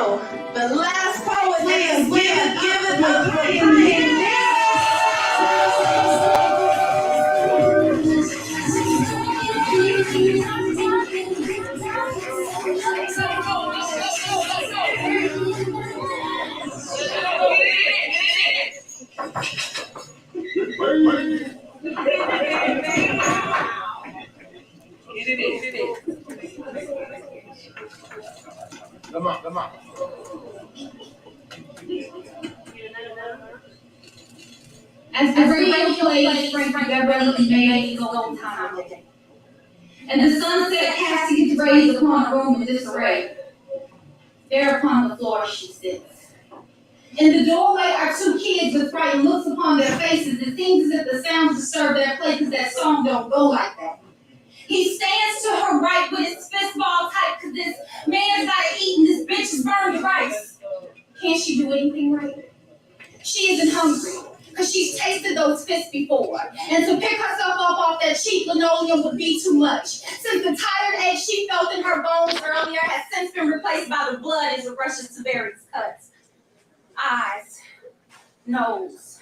go. The last poet, please give it up for Pioneer. Come on. As the radio plays Frankie Beverly May's Gold Time today, and the sunset casts its rays upon a room in disarray, there upon the floor she sits. In the doorway are two kids with frightened looks upon their faces. It seems as if the sounds disturb their play because that song don't go like that. He stands to her right with his fist ball tight because this man's gotta eat and this bitch is burned rice. Can't she do anything right? She isn't hungry because she's tasted those fists before. And to pick herself up off that cheap linoleum would be too much. Since the tired ache she felt in her bones earlier has since been replaced by the blood as it rushes to various cuts. Eyes, nose,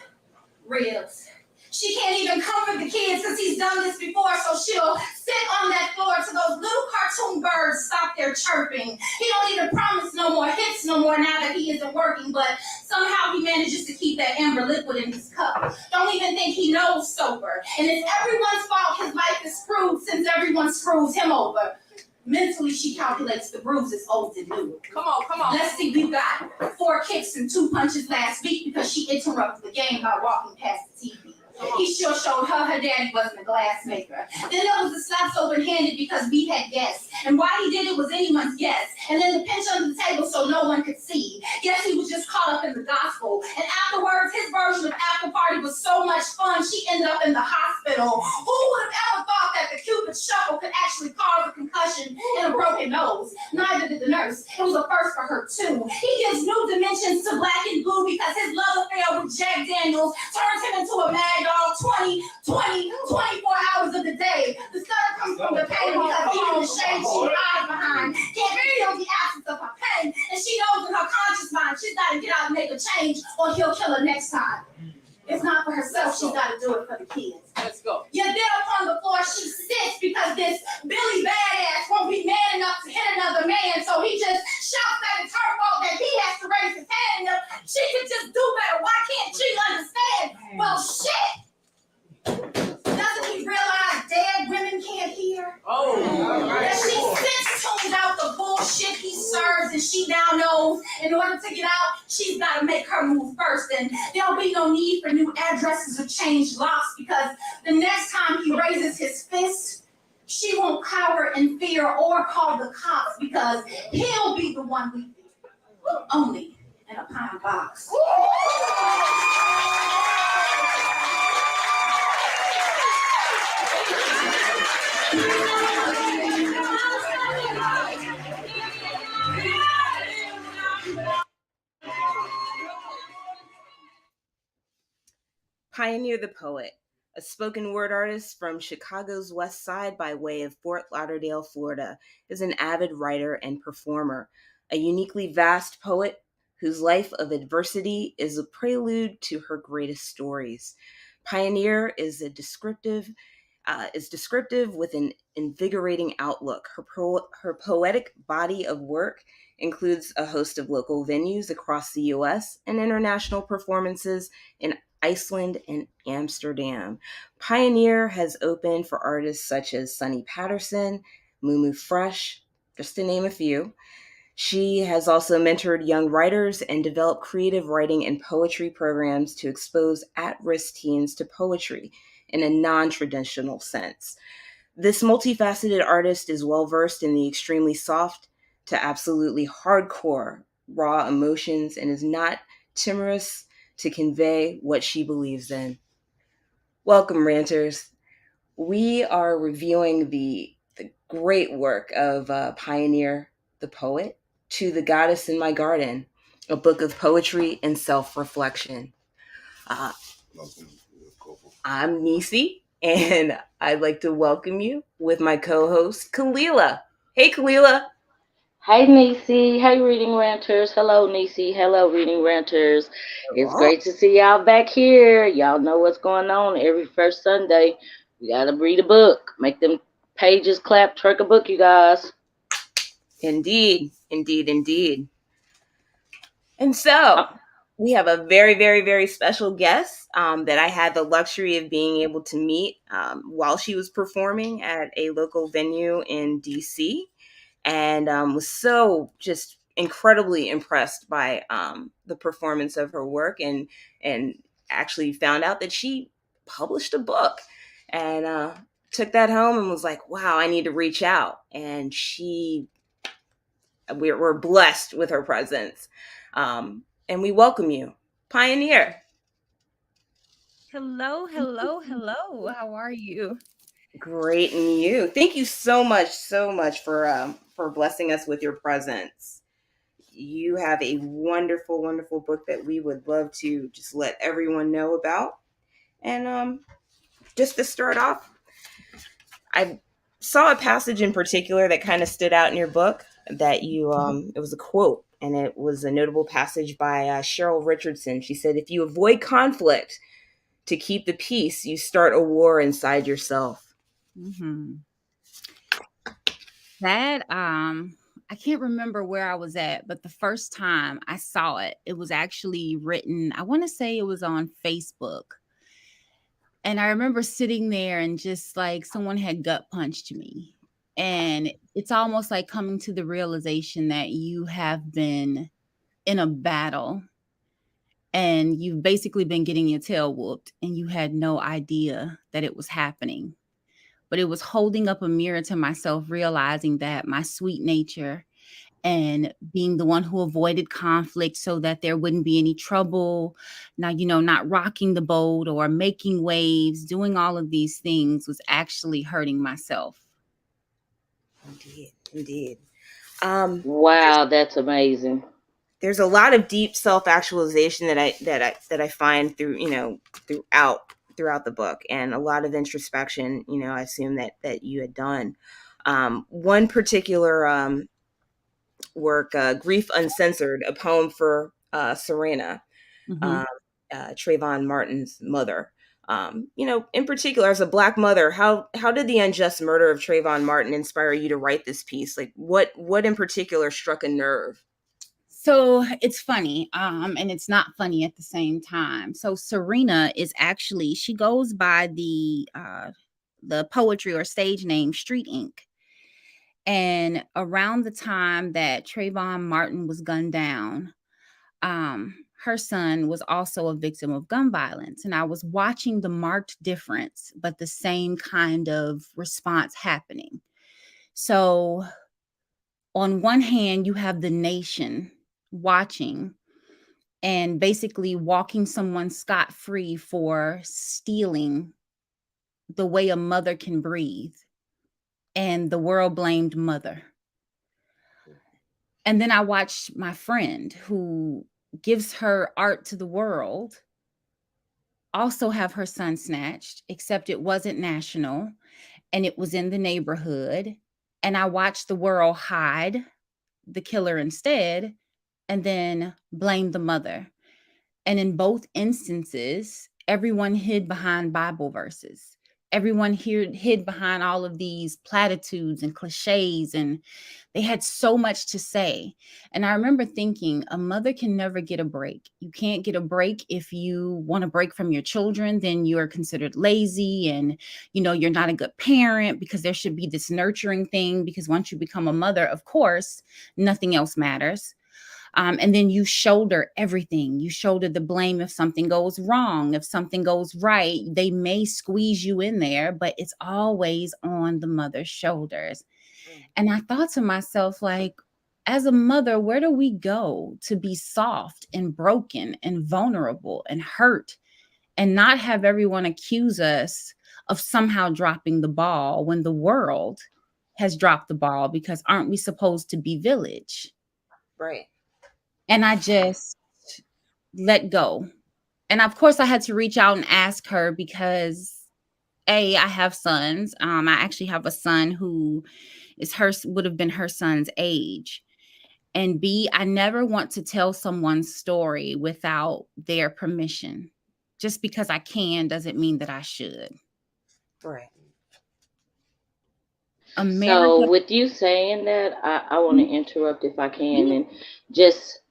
ribs. She can't even comfort the kids because he's done this before, so she'll sit on that floor till those little cartoon birds stop their chirping. He don't even promise no more hits no more now that he isn't working, but somehow he manages to keep that amber liquid in his cup. Don't even think he knows sober. And it's everyone's fault his life is screwed since everyone screws him over. Mentally, she calculates the bruises old and new. Come on. Let's see, we got 4 kicks and 2 punches last week because she interrupted the game by walking past the TV. He sure showed her daddy wasn't a glass maker. Then there was the slaps open-handed because we had guests. And why he did it was anyone's guess. And then the pinch under the table so no one could see. Guess he was just caught up in the gospel. And afterwards, his version of after party was so much fun, she ended up in the hospital. Who would have ever thought that the Cupid shuffle could actually cause a concussion and a broken nose? Neither did the nurse. It was a first for her, too. He gives new dimensions to Black and Blue because his love affair with Jack Daniels turns him into a mad dog 24 hours of the day. The stutter comes from the pain because even the shade she hides behind can't feel the absence of her pain. And she knows in her conscious mind she's got to get out and make a change or he'll kill her next time. If not for herself, she's got to do it for the kids. Let's go. Yet there upon the floor she sits because this Billy badass won't be man enough to hit another man, so he just shouts that it's her fault that he has to raise his hand. She could just do better. Why can't she understand? Well, shit! Doesn't he realize dead women can't hear? That she sits tuned out the bullshit he serves, and she now knows in order to get out, she's got to make her move first. And there'll be no need for new addresses or change locks because the next time he raises his fist, she won't cower in fear or call the cops because he'll be the one we fear. Only in a pine box. Pioneer the Poet, a spoken word artist from Chicago's West Side by way of Fort Lauderdale, Florida, is an avid writer and performer, a uniquely vast poet whose life of adversity is a prelude to her greatest stories. Pioneer is descriptive with an invigorating outlook. Her poetic body of work includes a host of local venues across the U.S. and international performances in Iceland and Amsterdam. Pioneer has opened for artists such as Sonny Patterson, Mumu Fresh, just to name a few. She has also mentored young writers and developed creative writing and poetry programs to expose at-risk teens to poetry in a non-traditional sense. This multifaceted artist is well-versed in the extremely soft to absolutely hardcore raw emotions and is not timorous to convey what she believes in. Welcome, Ranters. We are reviewing the great work of Pioneer the Poet, To the Goddess in My Garden, a book of poetry and self-reflection. I'm Nisi, and I'd like to welcome you with my co-host, Kalila. Hey, Kalila. Hey Nisi, hey Reading Ranters. Hello Nisi, hello Reading Ranters. It's Oh, great to see y'all back here. Y'all know what's going on every first Sunday. We gotta read a book. Make them pages clap, twerk a book, you guys. indeed, indeed, indeed. And so Uh, we have a very, very, very special guest that I had the luxury of being able to meet while she was performing at a local venue in DC, and was so just incredibly impressed by the performance of her work, and actually found out that she published a book, and took that home and was like, wow, I need to reach out. And we're blessed with her presence. And we welcome you, Pioneer. Hello, hello, hello. How are you? Great, and you. Thank you so much for blessing us with your presence. You have a wonderful, wonderful book that we would love to just let everyone know about. And just to start off, I saw a passage in particular that kind of stood out in your book that it was a quote, and it was a notable passage by Cheryl Richardson. She said, if you avoid conflict to keep the peace, you start a war inside yourself. hmm That I can't remember where I was at, but the first time I saw it, it was actually written, I want to say it was on Facebook. And I remember sitting there and just like someone had gut punched me. And it's almost like coming to the realization that you have been in a battle and you've basically been getting your tail whooped and you had no idea that it was happening. But it was holding up a mirror to myself, realizing that my sweet nature and being the one who avoided conflict so that there wouldn't be any trouble. Now, not rocking the boat or making waves, doing all of these things was actually hurting myself. Indeed, indeed. Um, wow, that's amazing. there's a lot of deep self-actualization that I find through throughout the book, and a lot of introspection. I assume that you had done. One particular work, "Grief Uncensored," a poem for Serena, hmm um, Trayvon Martin's mother. In particular, as a Black mother, how did the unjust murder of Trayvon Martin inspire you to write this piece? Like, what in particular struck a nerve? So it's funny, and it's not funny at the same time. So Serena is actually she goes by the poetry or stage name Street Ink. And around the time that Trayvon Martin was gunned down, her son was also a victim of gun violence. And I was watching the marked difference, but the same kind of response happening. So, on one hand, you have the nation watching and basically walking someone scot free for stealing the way a mother can breathe. And the world blamed mother. And then I watched my friend who gives her art to the world also have her son snatched, except it wasn't national and it was in the neighborhood. And I watched the world hide the killer instead and then blame the mother. And in both instances, everyone hid behind Bible verses. Everyone here hid behind all of these platitudes and cliches, and they had so much to say. And I remember thinking, a mother can never get a break. You can't get a break if you want to break from your children, then you are considered lazy and you're not a good parent because there should be this nurturing thing because once you become a mother, of course, nothing else matters. And then you shoulder everything. You shoulder the blame if something goes wrong. If something goes right, they may squeeze you in there, but it's always on the mother's shoulders. And I thought to myself, like, as a mother, where do we go to be soft and broken and vulnerable and hurt and not have everyone accuse us of somehow dropping the ball when the world has dropped the ball? Because aren't we supposed to be village? Right. And I just let go. And of course, I had to reach out and ask her because I have sons. I actually have a son who is would have been her son's age. And B, I never want to tell someone's story without their permission. Just because I can doesn't mean that I should. Right. America. So with you saying that, I want to interrupt if I can, Mhm. and just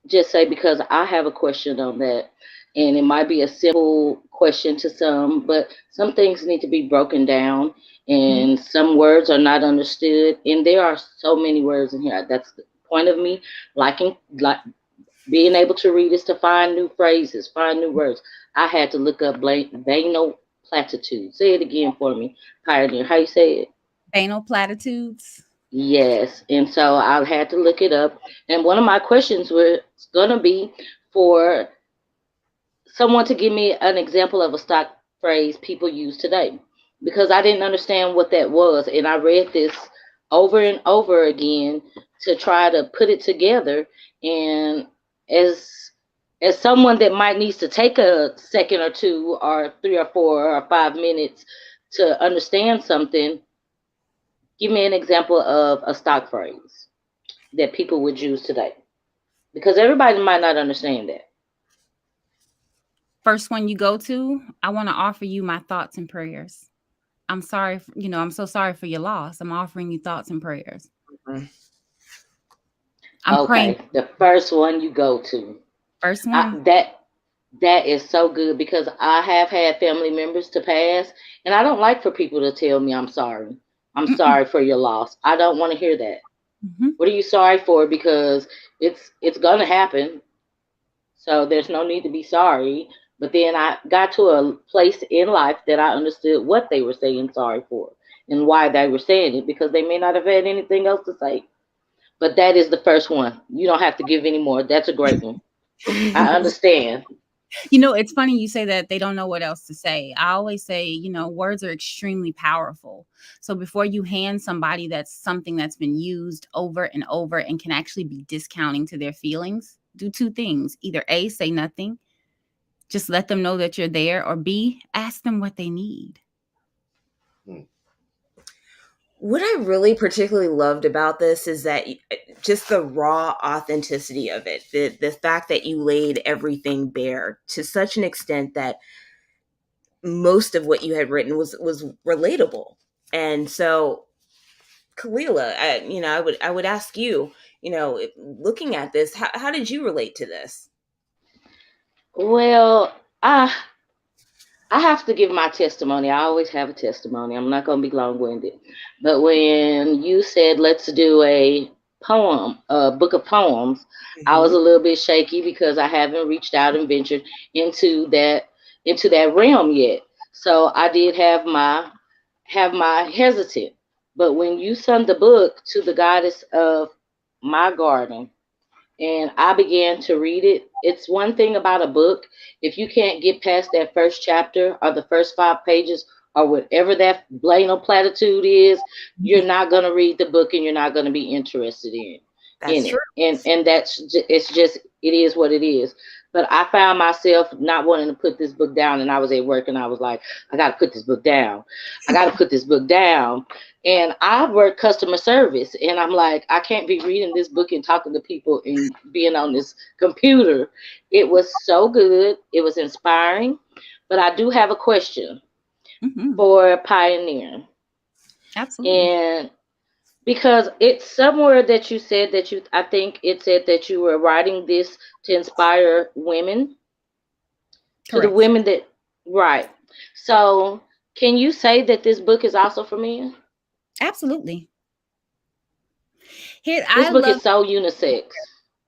just say, because I have a question on that, and it might be a simple question to some, but some things need to be broken down, Mhm. and some words are not understood, and there are so many words in here. That's the point of me liking, like, being able to read, is to find new phrases, find new words. I had to look up banal platitude. Say it again for me, Pioneer. How you say it? Banal platitudes. Yes, and so I had to look it up. And one of my questions was going to be for someone to give me an example of a stock phrase people use today, because I didn't understand what that was. And I read this over and over again to try to put it together. And as as someone that might needs to take a second or two or 3 or 4 or 5 minutes to understand something, give me an example of a stock phrase that people would use today, because everybody might not understand that. First one you go to, I want to offer you my thoughts and prayers. I'm sorry, I'm so sorry for your loss. I'm offering you thoughts and prayers. Mhm. I'm praying. Okay, the first one you go to, First one. that is so good, because I have had family members to pass, and I don't like for people to tell me I'm sorry. I'm Mm-mm. sorry for your loss. I don't want to hear that. Mhm. What are you sorry for? Because it's gonna happen. So there's no need to be sorry. But then I got to a place in life that I understood what they were saying sorry for and why they were saying it, because they may not have had anything else to say. But that is the first one. You don't have to give any more. That's a great one. I understand. It's funny you say that they don't know what else to say. I always say, words are extremely powerful. So before you hand somebody that's something that's been used over and over and can actually be discounting to their feelings, do two things. Either A, say nothing, just let them know that you're there, or B, ask them what they need. What I really particularly loved about this is that just the raw authenticity of it, the fact that you laid everything bare to such an extent that most of what you had written was relatable. And so, Kalila, I would ask you, looking at this, how did you relate to this? Well, I have to give my testimony. I always have a testimony. I'm not going to be long winded. But when you said, let's do a book of poems, I was Hmm. a little bit shaky, because I haven't reached out and ventured into that realm yet. So I did have my hesitant. But when you sent the book to the goddess of my garden, and I began to read it. It's one thing about a book. If you can't get past that first chapter or the first 5 pages or whatever that blanal platitude is, you're not going to read the book, and you're not going to be interested in That's true. it. And it's just, it is what it is. But I found myself not wanting to put this book down, and I was at work, and I was like, I got to put this book down. I got to put this book down. And I work customer service, and I'm like, I can't be reading this book and talking to people and being on this computer. It was so good. It was inspiring. But I do have a question Hmm. for Pioneer. Absolutely. And because it's somewhere that you said that I think it said that you were writing this to inspire women, to the Correct. women that, right. So can you say that this book is also for men? Absolutely. Here, This I book love is so unisex.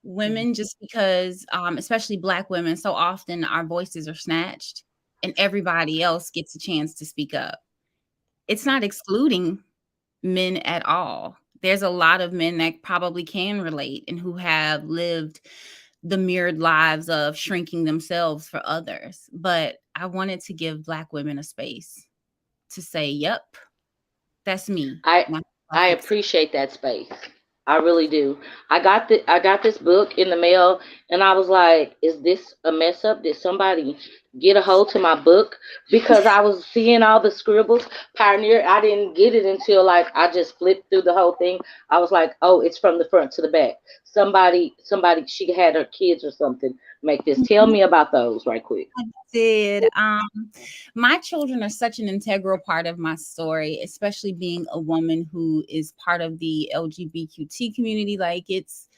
women just because, especially Black women, so often our voices are snatched and everybody else gets a chance to speak up. It's not excluding men at all. There's a lot of men that probably can relate and who have lived the mirrored lives of shrinking themselves for others. But I wanted to give Black women a space to say, yep, that's me. I Now I'll I fix it. appreciate that space. I really do. I got this book in the mail, and I was like, is this a mess up? Did somebody get a hold to my book because I was seeing all the scribbles. Pioneer, I didn't get it until like I just flipped through the whole thing. I was like, oh, it's from the front to the back. Somebody, she had her kids or something make this. Tell me about those right quick. I did. My children are such an integral part of my story, especially being a woman who is part of the LGBTQ community. Like, it's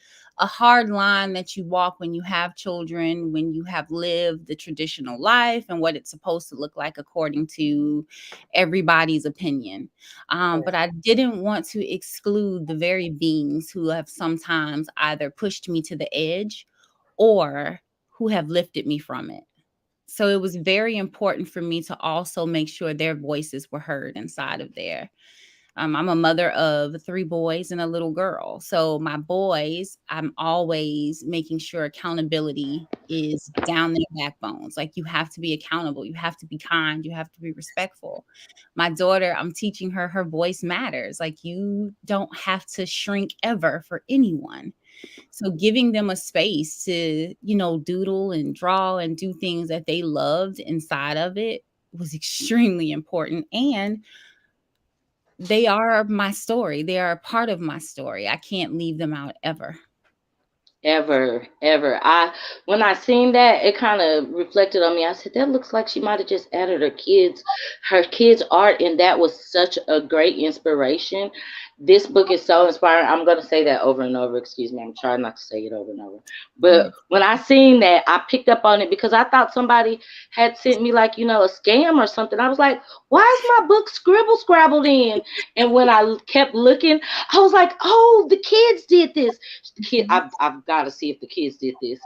a hard line that you walk when you have children, when you have lived the traditional life and what it's supposed to look like according to everybody's opinion. But I didn't want to exclude the very beings who have sometimes either pushed me to the edge or who have lifted me from it. So it was very important for me to also make sure their voices were heard inside of there. I'm a mother of 3 boys and a little girl. So my boys, I'm always making sure accountability is down their backbones. Like, you have to be accountable. You have to be kind. You have to be respectful. My daughter, I'm teaching her her voice matters. Like, you don't have to shrink ever for anyone. So giving them a space to, doodle and draw and do things that they loved inside of it was extremely important. And they are my story. They are a part of my story. I can't leave them out ever. Ever. When I seen that, it kind of reflected on me. I said, that looks like she might have just added her kids art, and that was such a great inspiration. This book is so inspiring. I'm gonna say that over and over. Excuse me. I'm trying not to say it over and over. But when I seen that, I picked up on it because I thought somebody had sent me like, a scam or something. I was like, why is my book scrabbled in? And when I kept looking, I was like, oh, the kids did this. I've got to see if the kids did this.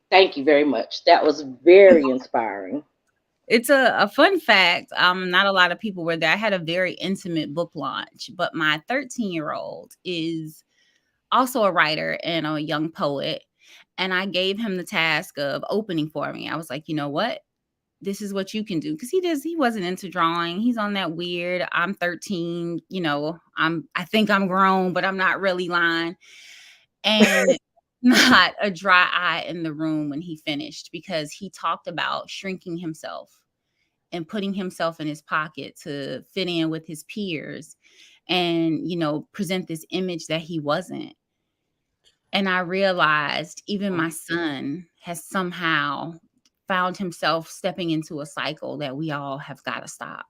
Thank you very much. That was very inspiring. It's a fun fact. Not a lot of people were there. I had a very intimate book launch, but my 13-year-old is also a writer and a young poet. And I gave him the task of opening for me. I was like, you know what? This is what you can do. Cause he wasn't into drawing. He's on that weird, I'm 13, I think I'm grown, but I'm not really line. And not a dry eye in the room when he finished, because he talked about shrinking himself and putting himself in his pocket to fit in with his peers and, present this image that he wasn't. And I realized even my son has somehow found himself stepping into a cycle that we all have got to stop.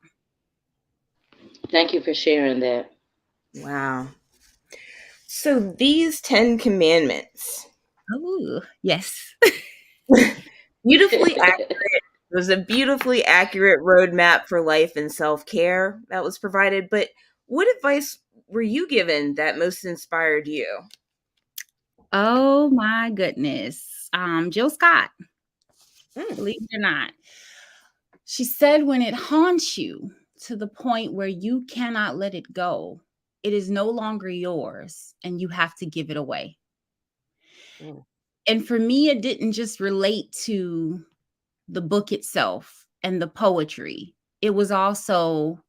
Thank you for sharing that. Wow. So these 10 commandments. Oh, yes. Beautifully accurate. It was a beautifully accurate roadmap for life and self-care that was provided. But what advice were you given that most inspired you? Oh my goodness. Jill Scott, believe it or not. She said, when it haunts you to the point where you cannot let it go, it is no longer yours and you have to give it away. And for me, it didn't just relate to the book itself and the poetry. It was also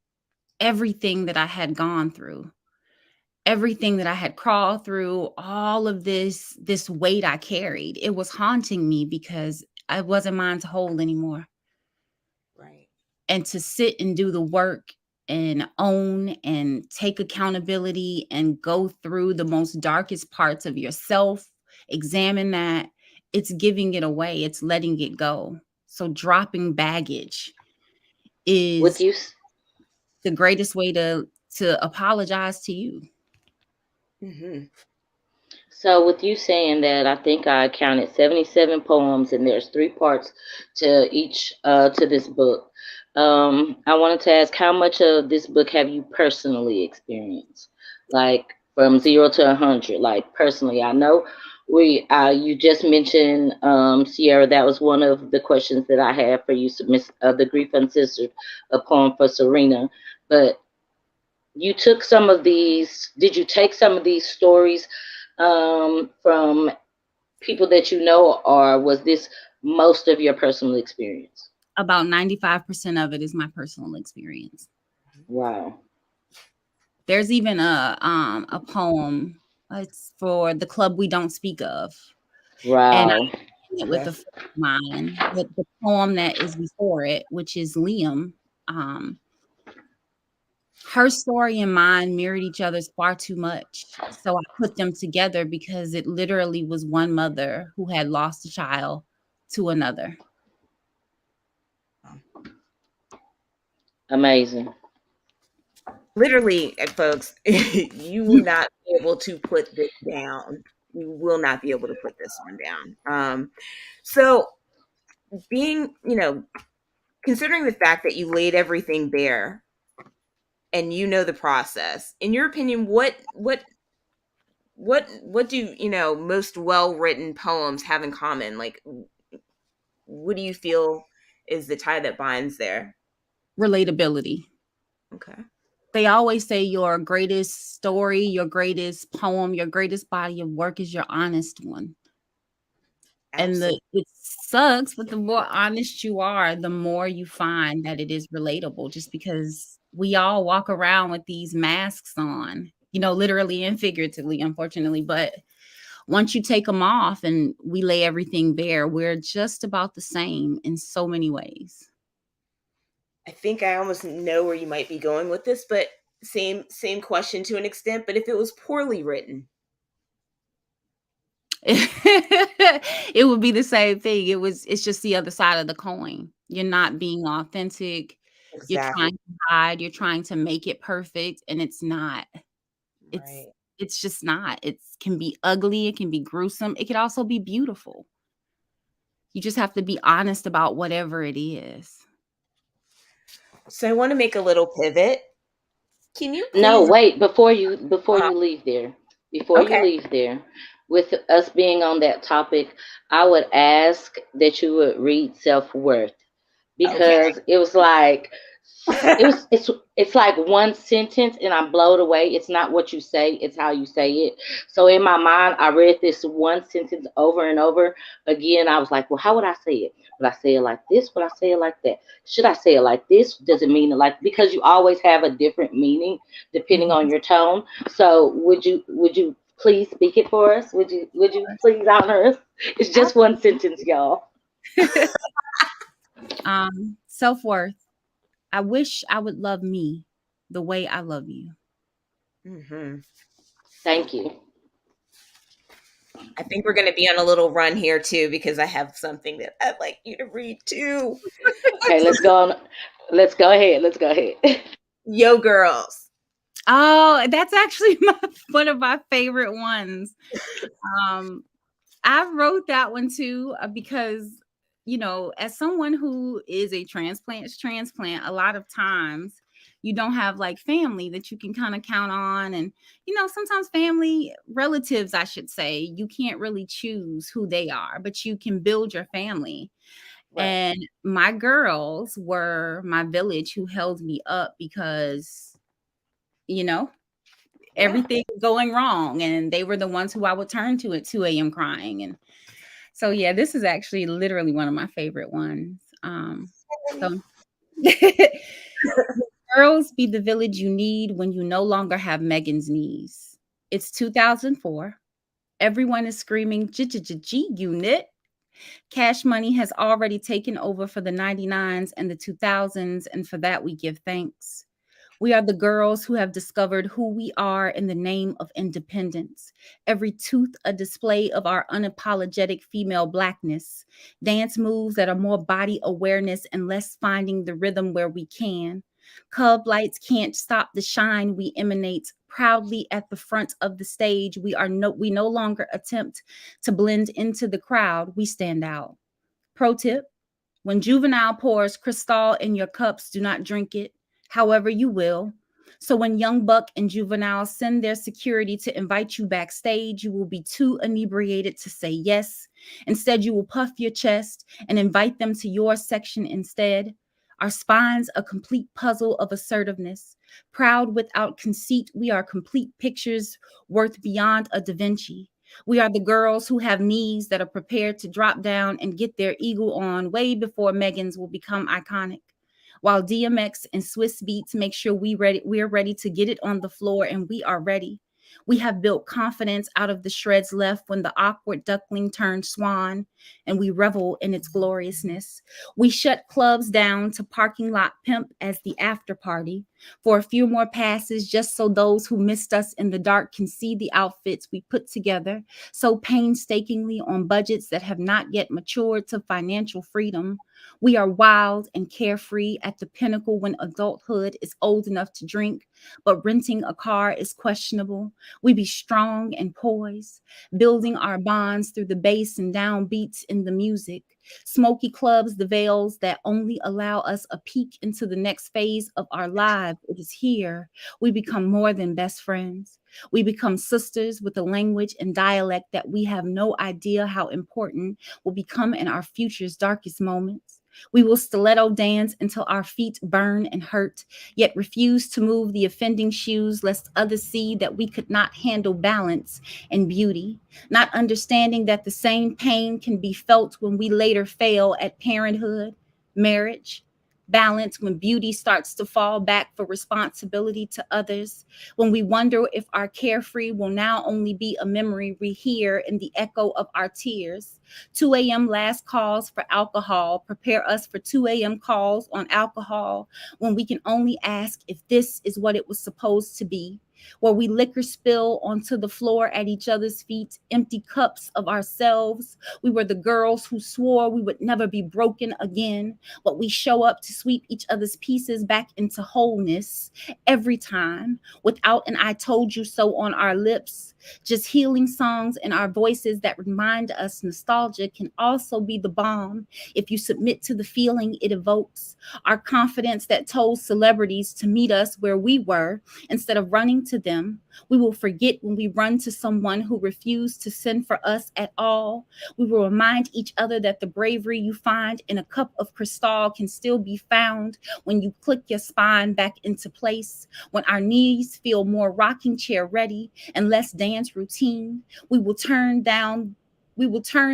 everything that I had gone through, everything that I had crawled through, all of this weight I carried. It was haunting me because I wasn't mine to hold anymore. Right. And to sit and do the work and own and take accountability and go through the most darkest parts of yourself, examine that, it's giving it away, it's letting it go. So dropping baggage With is you, the greatest way to apologize to you. Mm-hmm. So with you saying that, I think I counted 77 poems, and there's 3 parts to each to this book. I wanted to ask, how much of this book have you personally experienced, like from 0 to 100? Like personally, I know you just mentioned Sierra. That was one of the questions that I had for you. Miss the Grief Uncensored, a poem for Serena, but you took some of these. Did you take some of these stories from people that you know, or was this most of your personal experience? About 95% of it is my personal experience. Wow. There's even a poem. It's for the club we don't speak of. Wow. And it with a friend of mine, but the poem that is before it, which is Liam, um, her story and mine mirrored each other's far too much. So I put them together because it literally was one mother who had lost a child to another. Amazing. Literally, folks, you will not be able to put this down. You will not be able to put this one down. So being, considering the fact that you laid everything bare and you know the process, in your opinion, what do most well-written poems have in common? Like, what do you feel is the tie that binds there? Relatability. Okay. They always say your greatest story, your greatest poem, your greatest body of work is your honest one. Absolutely. And it sucks, but the more honest you are, the more you find that it is relatable, just because we all walk around with these masks on, literally and figuratively, unfortunately. But once you take them off and we lay everything bare, we're just about the same in so many ways. I think I almost know where you might be going with this, but same question to an extent. But if it was poorly written, it would be the same thing. It's just the other side of the coin. You're not being authentic. You're exactly. trying to hide, you're trying to make it perfect, and it's not. Right. It's just not. It can be ugly, it can be gruesome, it could also be beautiful. You just have to be honest about whatever it is. So I want to make a little pivot. Can you No, please? wait, before you leave there, Okay. with us being on that topic, I would ask that you would read Self-Worth, Okay. because it was like it's like one sentence and I'm blown away. It's not what you say, it's how you say it. So in my mind, I read this one sentence over and over again. I was like, well, how would I say it? Would I say it like this? Would I say it like that? Should I say it like this? Does it mean it like, because you always have a different meaning depending on your tone. So would you please speak it for us? Would you please honor us? It's just one sentence, y'all. Self-worth. I wish I would love me the way I love you. Mm-hmm. Thank you. I think we're going to be on a little run here too, because I have something that I'd like you to read too. Okay, let's go on. Let's go ahead. Let's go ahead. Yo, girls. Oh, that's actually one of my favorite ones. I wrote that one too because, as someone who is a transplant, a lot of times you don't have like family that you can kind of count on. And, sometimes family relatives, I should say, you can't really choose who they are, but you can build your family. Right. And my girls were my village who held me up because, everything was going wrong. And they were the ones who I would turn to at 2 a.m. crying. And so, yeah, this is actually literally one of my favorite ones. So girls, be the village you need when you no longer have Megan's knees. It's 2004. Everyone is screaming, G unit. Cash money has already taken over for the 99s and the 2000s, and for that we give thanks. We are the girls who have discovered who we are in the name of independence. Every tooth a display of our unapologetic female blackness. Dance moves that are more body awareness and less finding the rhythm where we can. Cub lights can't stop the shine we emanate. Proudly at the front of the stage, we no longer attempt to blend into the crowd. We stand out. Pro tip: when Juvenile pours Cristal in your cups, do not drink it. However you will. So when Young Buck and Juvenile send their security to invite you backstage, you will be too inebriated to say yes. Instead, you will puff your chest and invite them to your section instead. Our spines a complete puzzle of assertiveness. Proud without conceit, we are complete pictures worth beyond a Da Vinci. We are the girls who have knees that are prepared to drop down and get their eagle on way before Megan's will become iconic. While DMX and Swiss Beats make sure we're ready to get it on the floor, and we are ready. We have built confidence out of the shreds left when the awkward duckling turned swan, and we revel in its gloriousness. We shut clubs down to parking lot pimp as the after party for a few more passes, just so those who missed us in the dark can see the outfits we put together so painstakingly on budgets that have not yet matured to financial freedom. We are wild and carefree at the pinnacle when adulthood is old enough to drink, but renting a car is questionable. We be strong and poised, building our bonds through the bass and downbeats in the music. Smoky clubs, the veils that only allow us a peek into the next phase of our lives. It is here we become more than best friends. We become sisters with a language and dialect that we have no idea how important will become in our future's darkest moments. We will stiletto dance until our feet burn and hurt, yet refuse to move the offending shoes lest others see that we could not handle balance and beauty, not understanding that the same pain can be felt when we later fail at parenthood, marriage, balance when beauty starts to fall back for responsibility to others, when we wonder if our carefree will now only be a memory we hear in the echo of our tears. 2 a.m. last calls for alcohol prepare us for 2 a.m. calls on alcohol when we can only ask if this is what it was supposed to be, where we liquor spill onto the floor at each other's feet, empty cups of ourselves. We were the girls who swore we would never be broken again, but we show up to sweep each other's pieces back into wholeness every time, without an I told you so on our lips. Just healing songs in our voices that remind us nostalgia can also be the balm if you submit to the feeling it evokes. Our confidence that told celebrities to meet us where we were instead of running to them. We will forget when we run to someone who refused to send for us at all. We will remind each other that the bravery you find in a cup of crystal can still be found when you click your spine back into place, when our knees feel more rocking chair ready and less dance routine. We will turn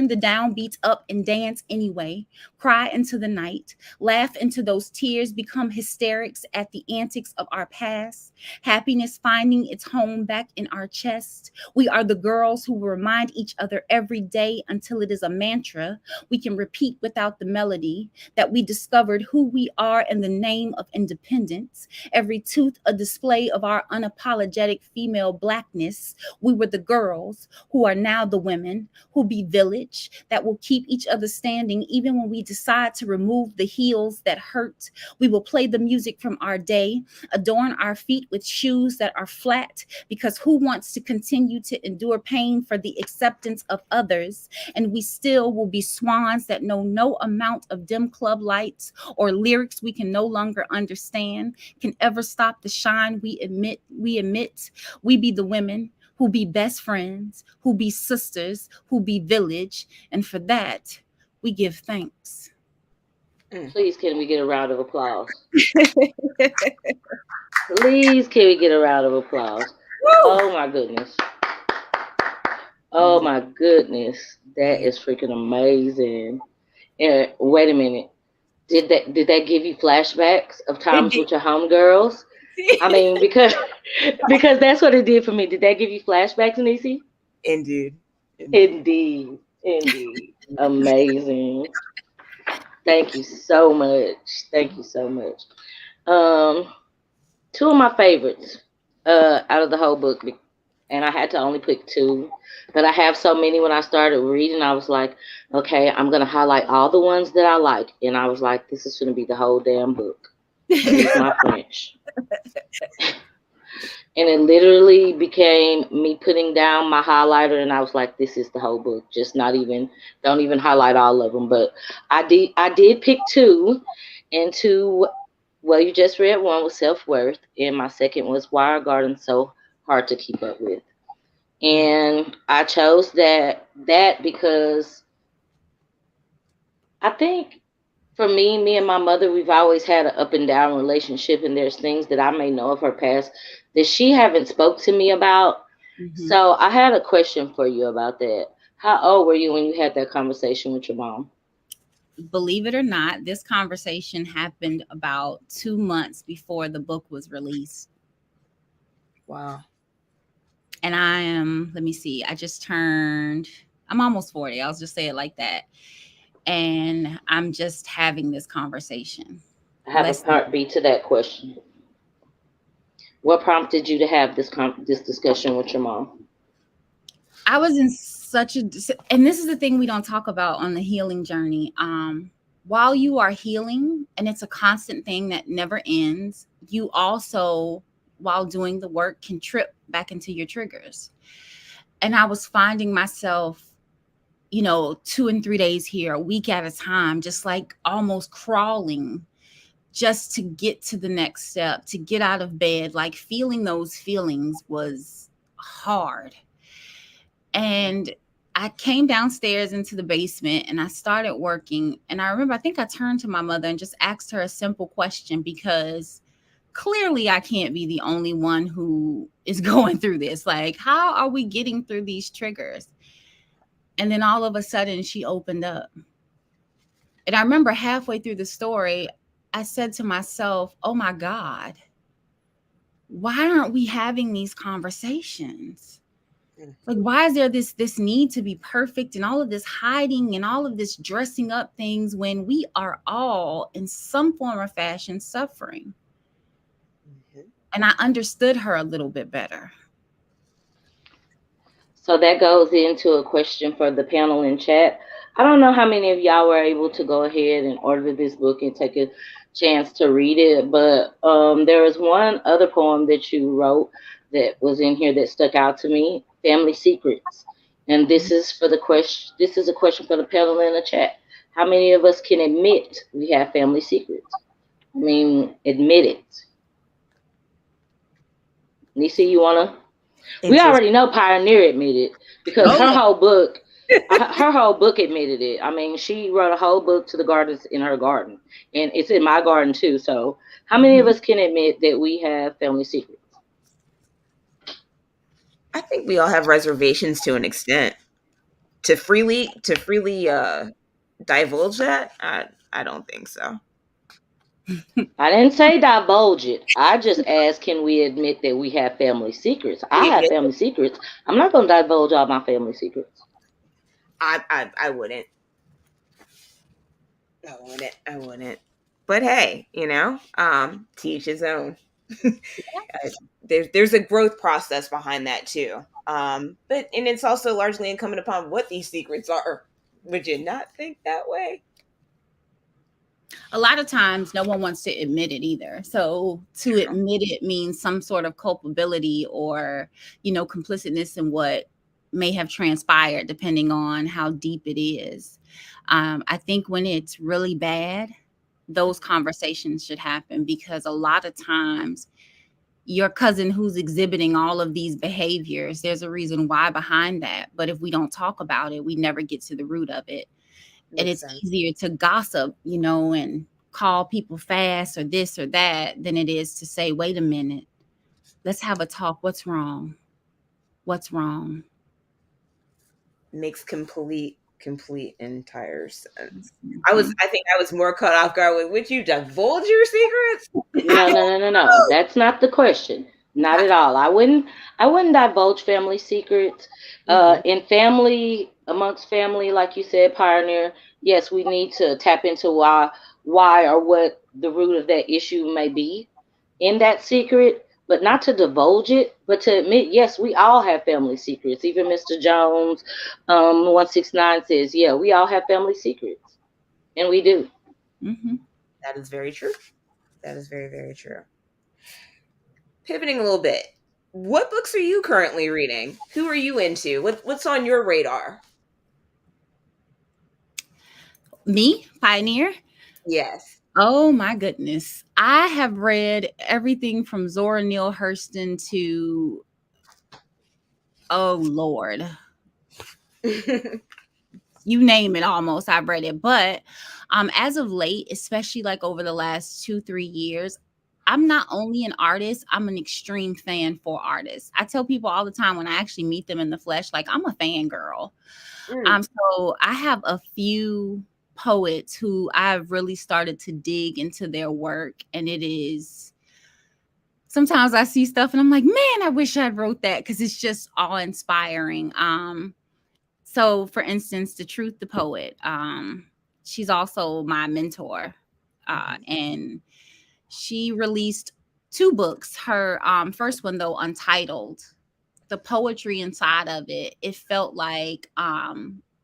the downbeats up and dance anyway, cry into the night, laugh into those tears, become hysterics at the antics of our past, happiness finding its home back in our chest. We are the girls who will remind each other every day until it is a mantra we can repeat without the melody, that we discovered who we are in the name of independence, every tooth a display of our unapologetic female blackness. We were the girls who are now the women who be village, that will keep each other standing even when we decide to remove the heels that hurt. We will play the music from our day, adorn our feet with shoes that are flat, because who wants to continue to endure pain for the acceptance of others? And we still will be swans that know no amount of dim club lights or lyrics we can no longer understand can ever stop the shine we emit. We be the women who be best friends, who be sisters, who be village, and for that, we give thanks. Please, can we get a round of applause? Please, can we get a round of applause? Oh my goodness. Oh my goodness. That is freaking amazing. And wait a minute. Did that give you flashbacks of times with your homegirls? I mean, because that's what it did for me. Did that give you flashbacks, Nisi? Indeed. Indeed. Amazing. Thank you so much. Thank you so much. Um, Two of my favorites out of the whole book, and I had to only pick two, but I have so many. When I started reading, I was like, okay, I'm gonna highlight all the ones that I like, and I was like, this is gonna be the whole damn book. Excuse my French. And it literally became me putting down my highlighter, and I was like, this is the whole book. Just not even, don't even highlight all of them. But I did pick two, and two, well, you just read one was Self-Worth, and my second was Why Are Gardens So Hard to Keep Up With? And I chose that because I think for me and my mother, we've always had an up and down relationship, and there's things that I may know of her past that she haven't spoke to me about. Mhm. So I had a question for you about that. How old were you when you had that conversation with your mom? Believe it or not, this conversation happened about 2 months before the book was released. Wow. And I am, let me see, I'm almost 40. I'll just say it like that. And I'm just having this conversation. I have a Less than, part B to that question. What prompted you to have this discussion with your mom? I was in such a, and this is the thing we don't talk about on the healing journey. While you are healing, and it's a constant thing that never ends, you also, while doing the work, can trip back into your triggers. And I was finding myself, 2 and 3 days here, a week at a time, just like almost crawling just to get to the next step, to get out of bed. Like feeling those feelings was hard. And I came downstairs into the basement and I started working. And I remember, I think I turned to my mother and just asked her a simple question, because clearly I can't be the only one who is going through this. Like, how are we getting through these triggers? And then all of a sudden she opened up. And I remember halfway through the story, I said to myself, oh my God, why aren't we having these conversations? Like, why is there this need to be perfect and all of this hiding and all of this dressing up things when we are all in some form or fashion suffering? And I understood her a little bit better. So that goes into a question for the panel in chat. I don't know how many of y'all were able to go ahead and order this book and take a chance to read it, but there was one other poem that you wrote that was in here that stuck out to me, Family Secrets. And this is for the question. This is a question for the panel in the chat. How many of us can admit we have family secrets? I mean, admit it. Nisa, you wanna? We already know Pioneer admitted, because her whole book, admitted it. I mean, she wrote a whole book to the gardens in her garden, and it's in my garden too. So, how many of us can admit that we have family secrets? I think we all have reservations to an extent. To freely divulge that, I don't think so. I didn't say divulge it. I just asked, can we admit that we have family secrets? I have family secrets. I'm not going to divulge all my family secrets. I wouldn't. I wouldn't. But hey, teach his own. There's a growth process behind that too. But it's also largely incumbent upon what these secrets are. Would you not think that way? A lot of times no one wants to admit it either. So to admit it means some sort of culpability or, complicitness in what may have transpired, depending on how deep it is. I think when it's really bad, those conversations should happen, because a lot of times your cousin who's exhibiting all of these behaviors, there's a reason why behind that. But if we don't talk about it, we never get to the root of it. And it's easier to gossip, and call people fast or this or that than it is to say, wait a minute, let's have a talk. What's wrong? What's wrong? Makes complete entire sense. I think I was more caught off guard with, would you divulge your secrets? No. That's not the question. Not at all. I wouldn't divulge family secrets. In family, amongst family, like you said, Pioneer, yes, we need to tap into why or what the root of that issue may be in that secret, but not to divulge it, but to admit, yes, we all have family secrets. Even Mr. Jones, 169 says, yeah, we all have family secrets, and we do. Mm-hmm. That is very true. That is very, very true. Pivoting a little bit, what books are you currently reading? Who are you into? What's on your radar? Me, Pioneer? Yes. Oh my goodness. I have read everything from Zora Neale Hurston to, oh Lord, you name it, almost I've read it. But as of late, especially like over the last 2-3 years, I'm not only an artist, I'm an extreme fan for artists. I tell people all the time when I actually meet them in the flesh, like, I'm a fangirl. So I have a few poets who I've really started to dig into their work, and it is sometimes I see stuff and I'm like, man, I wish I'd wrote that, because it's just awe inspiring. So for instance, the Truth the Poet, she's also my mentor. And she released 2 books. Her first one, though, Untitled, the poetry inside of it, it felt like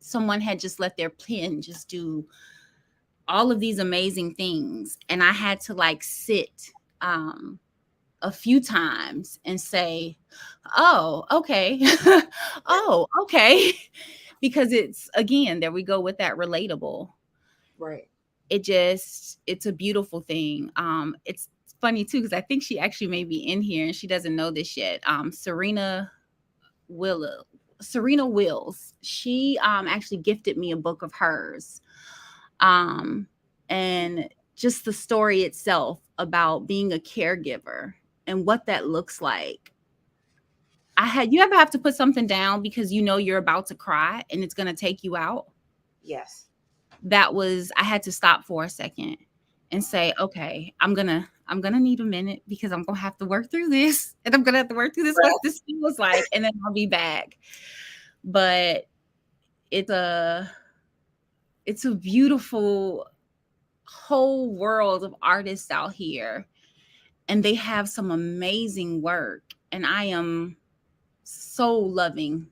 someone had just let their pen just do all of these amazing things. And I had to like sit a few times and say, oh, okay. Oh, okay. Because it's, again, there we go with that relatable. Right. It's a beautiful thing. It's funny too, because I think she actually may be in here and she doesn't know this yet. Serena Wills, she actually gifted me a book of hers. And just the story itself about being a caregiver and what that looks like. You ever have to put something down because you know you're about to cry and it's going to take you out? Yes. I had to stop for a second and say, okay, I'm gonna need a minute, because I'm gonna have to work through this, and I'm gonna have to work through this, what this feels like, and then I'll be back. But it's a beautiful whole world of artists out here, and they have some amazing work, and I am so loving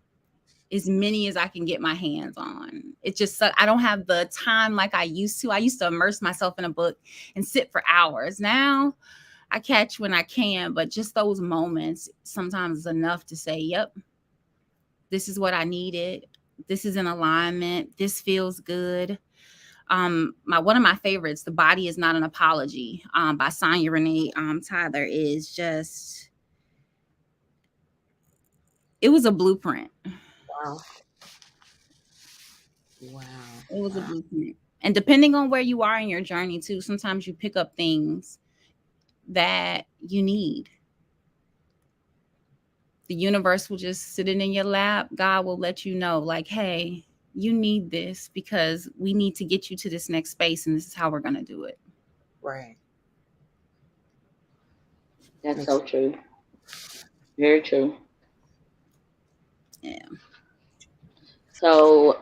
as many as I can get my hands on. It just, I don't have the time like I used to. I used to immerse myself in a book and sit for hours. Now I catch when I can, but just those moments sometimes is enough to say, yep, this is what I needed. This is in alignment. This feels good. One of my favorites, The Body Is Not an Apology, by Sonya Renee Tyler, is just, it was a blueprint. Wow. It was a blueprint. And depending on where you are in your journey too, sometimes you pick up things that you need. The universe will just sit it in your lap. God will let you know, like, hey, you need this because we need to get you to this next space, and this is how we're going to do it. Right. That's so true. Very true. Yeah. So,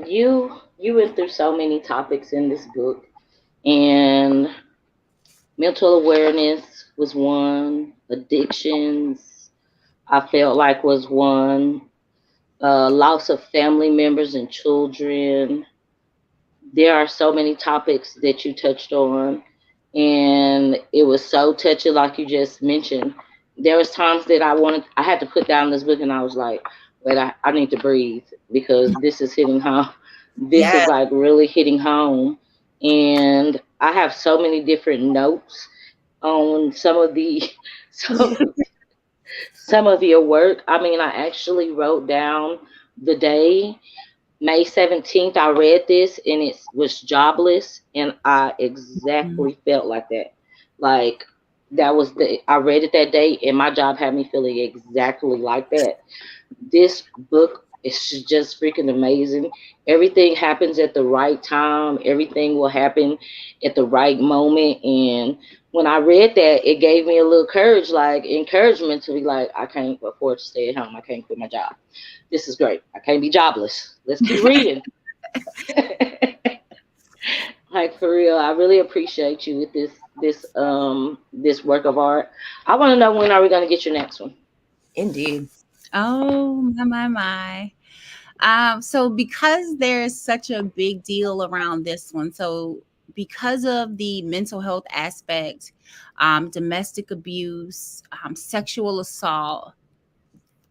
you went through so many topics in this book, and mental awareness was one, addictions, I felt like was one, loss of family members and children. There are so many topics that you touched on, and it was so touching, like you just mentioned. There was times that I had to put down this book, and I was like, wait, I need to breathe, because this is hitting home. This is like really hitting home. And I have so many different notes on some of the some of your work. I mean, I actually wrote down the day, May 17th, I read this, and it was jobless, and I exactly felt like that. Like, I read it that day, and my job had me feeling exactly like that. This book is just freaking amazing. Everything happens at the right time, everything will happen at the right moment. And when I read that, it gave me a little courage, like encouragement to be like, I can't afford to stay at home. I can't quit my job. This is great. I can't be jobless. Let's keep reading. Like, for real, I really appreciate you with this work of art. I want to know, when are we going to get your next one? Indeed. Oh, my. So because there's such a big deal around this one, so because of the mental health aspect, domestic abuse, sexual assault,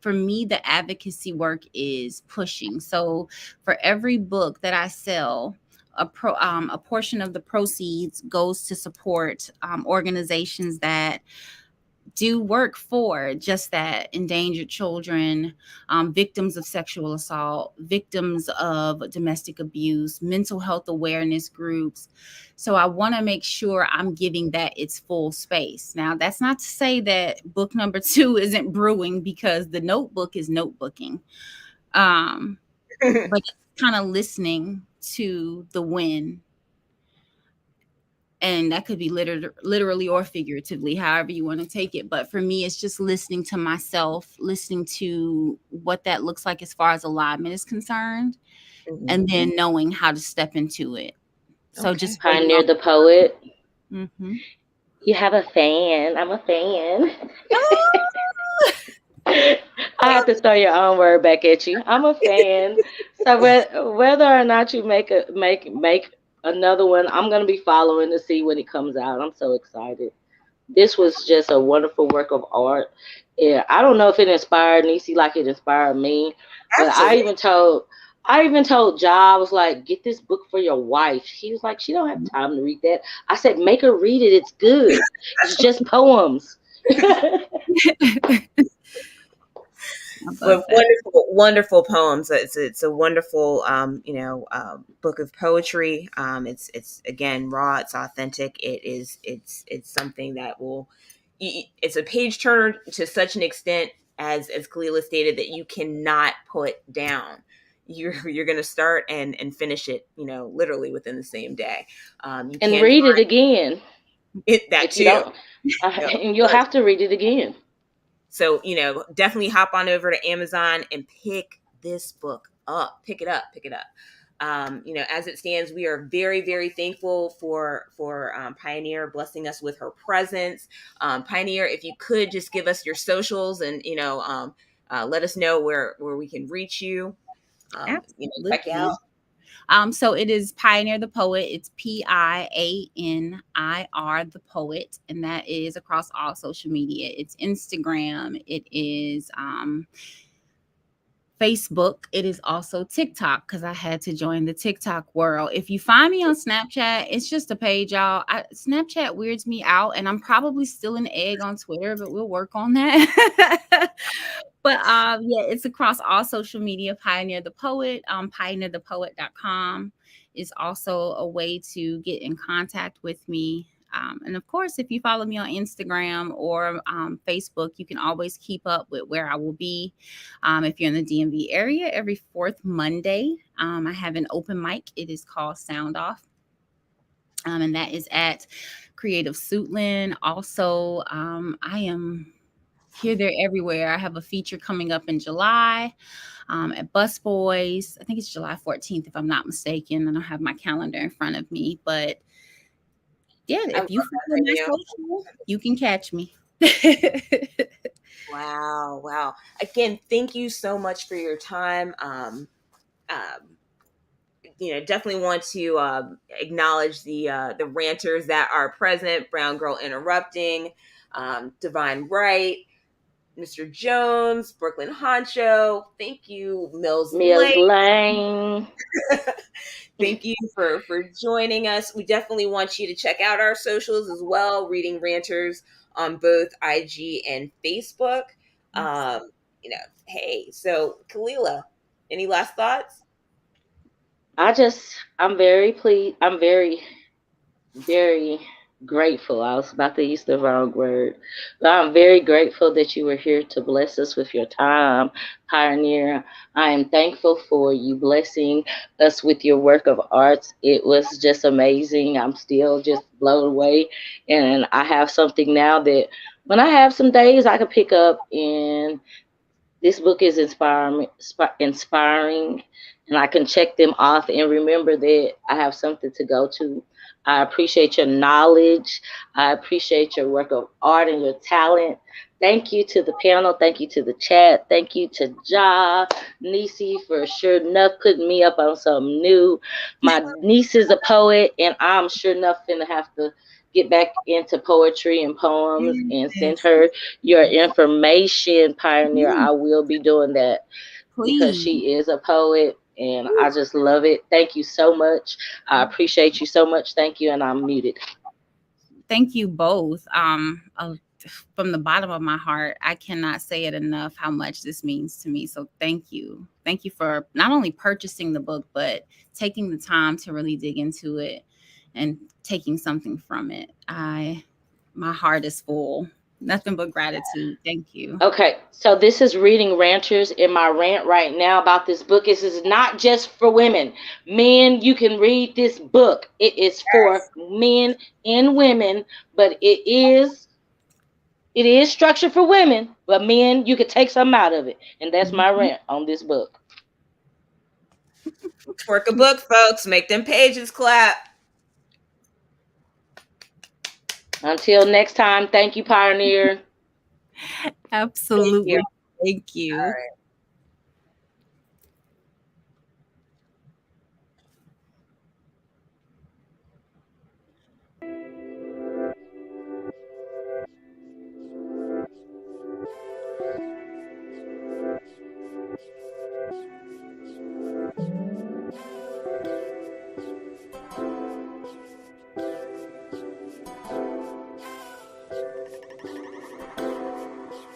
for me, the advocacy work is pushing. So for every book that I sell, a portion of the proceeds goes to support organizations that do work for just that: endangered children, victims of sexual assault, victims of domestic abuse, mental health awareness groups. So I want to make sure I'm giving that its full space. Now, that's not to say that book number 2 isn't brewing, because the notebook is notebooking. But it's kind of listening to the wind. And that could be literally or figuratively, however you want to take it. But for me, it's just listening to myself, listening to what that looks like as far as alignment is concerned, and then knowing how to step into it. So Okay. just Pioneer the Poet. Mm-hmm. You have a fan. I'm a fan. I have to throw your own word back at you. I'm a fan. So whether or not you make another one, I'm gonna be following to see when it comes out. I'm so excited. This was just a wonderful work of art. Yeah, I don't know if it inspired Nisi like it inspired me, but Absolutely. I even told Ja, I was like, get this book for your wife. He was like, she don't have time to read that. I said, make her read it. It's good. It's just poems. I love But that. wonderful poems. It's a wonderful book of poetry. It's again raw. It's authentic. It's something that will. It's a page turner to such an extent, as Kalila stated, that you cannot put down. You're going to start and finish it, literally within the same day. You And can read it again. it that If you too. don't, and you'll have to read it again. So, definitely hop on over to Amazon and pick this book up. Pick it up. As it stands, we are very, very thankful for Pioneer blessing us with her presence. Pioneer, if you could just give us your socials and let us know where we can reach you. Check you Absolutely. out. So it is Pioneer the Poet. It's PIANIR the Poet, and that is across all social media. It's Instagram. It is Facebook. It is also TikTok, because I had to join the TikTok world. If you find me on Snapchat, it's just a page, y'all. Snapchat weirds me out, and I'm probably still an egg on Twitter, but we'll work on that. But yeah, it's across all social media. Pioneer the Poet. Pioneerthepoet.com is also a way to get in contact with me. And of course, if you follow me on Instagram or Facebook, you can always keep up with where I will be. If you're in the DMV area, every fourth Monday, I have an open mic. It is called Sound Off. And that is at Creative Suitland. Also, I am here, there, everywhere. I have a feature coming up in July at Bus Boys. I think it's July 14th, if I'm not mistaken. I don't have my calendar in front of me, but yeah, I if you love that follow my venue. social, you can catch me. Wow. Again, thank you so much for your time. Definitely want to acknowledge the ranters that are present: Brown Girl Interrupting, Divine Right, Mr. Jones, Brooklyn Honcho. Thank you, Mills Mills Lake. Lane. Thank you for joining us. We definitely want you to check out our socials as well, Reading Ranters on both IG and Facebook. Hey, so Kalila, any last thoughts? I'm very pleased. I'm very, very grateful. I was about to use the wrong word, but I'm very grateful that you were here to bless us with your time, Pioneer. I am thankful for you blessing us with your work of arts. It was just amazing. I'm still just blown away, and I have something now that when I have some days I can pick up, and this book is inspiring, and I can check them off and remember that I have something to go to. I appreciate your knowledge. I appreciate your work of art and your talent. Thank you to the panel. Thank you to the chat. Thank you to Ja, Nisi, for sure enough putting me up on something new. My niece is a poet, and I'm sure enough finna have to get back into poetry and poems and send her your information, Pioneer. I will be doing that because Please. she is a poet and I just love it. Thank you so much. I appreciate you so much. Thank you. And I'm muted. Thank you both. From the bottom of my heart, I cannot say it enough how much this means to me. So thank you. Thank you for not only purchasing the book, but taking the time to really dig into it and taking something from it. My heart is full. Nothing but gratitude. Thank you. Okay, so this is reading Ranters in my rant right now about this book. This is not just for women. Men, you can read this book. It is for men and women, but it is structured for women, but men, you could take something out of it. And that's my rant on this book. Work a book, folks. Make them pages clap. Until next time, thank you, Pioneer. Absolutely. Thank you. All right.